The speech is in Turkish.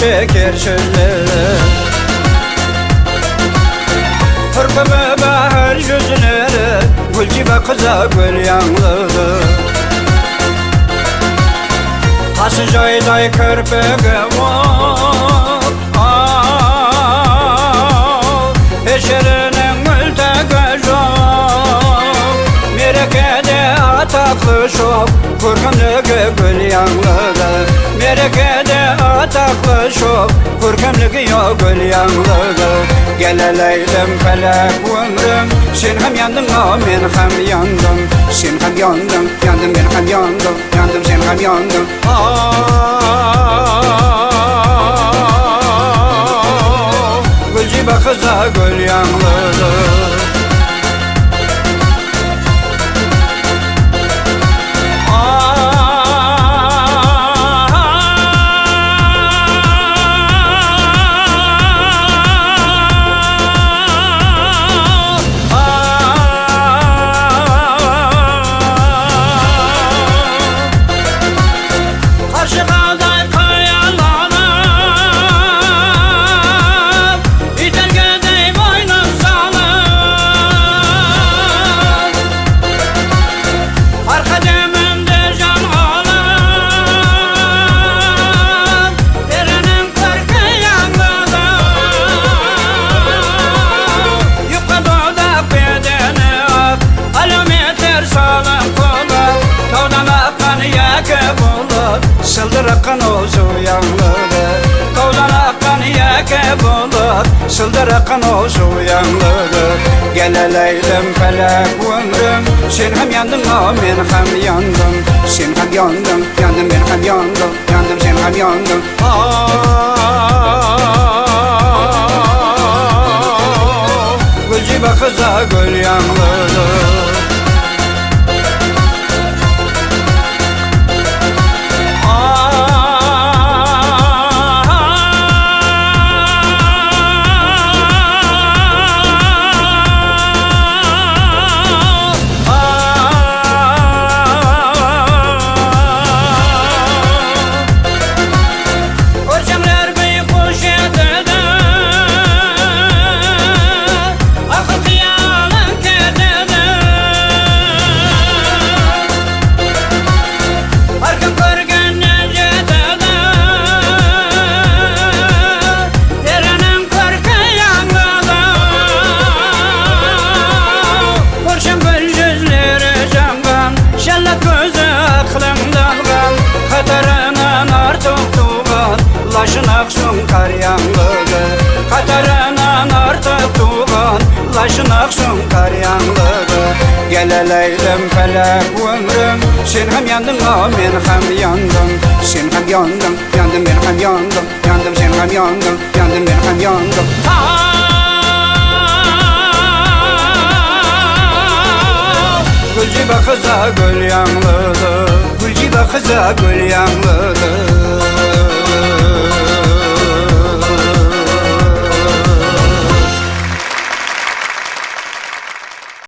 şeker sözleri. Hırkımı bahar yüzleri, gül gibi kıza gül yanlığı. Taşı cayday körpegi var, eşerinin mülteki yok. Merekede ataklı şop, kurkumluğu gül yanlığı. Merekede ataklı şop, kurkumluğu yok gül yanlığı. Geleleydim felek ömrüm, sen hem yandın o men hem yandım. Sen hem yandın, yandım ben hem yandım. Yandım sen hem yandın. Gül gibi kıza gül yanlığı. Sıldır akan olsun yanlığı. Kovdan akan yeke bulur, sıldır akan olsun yanlığı. Geleleydim felek ömrüm, sen hem yandın o men hem yandım. Sen hem yandın, yandım ben hem yandım. Yandım sen hem yandın. Gül gibi kıza gül yanlığı. Laşın aksun kar yanlığı. Katarından artık tuğan, laşın aksun kar yanlığı. Geleleydim felek ömrüm, sen hem yandın o men hem yandım. Sen hem yandın, yandım ben hem yandım. Yandım sen hem yandın, yandım ben hem yandım. Gül gibi kıza gül yanlığı. Gül gibi kıza gül yanlığı.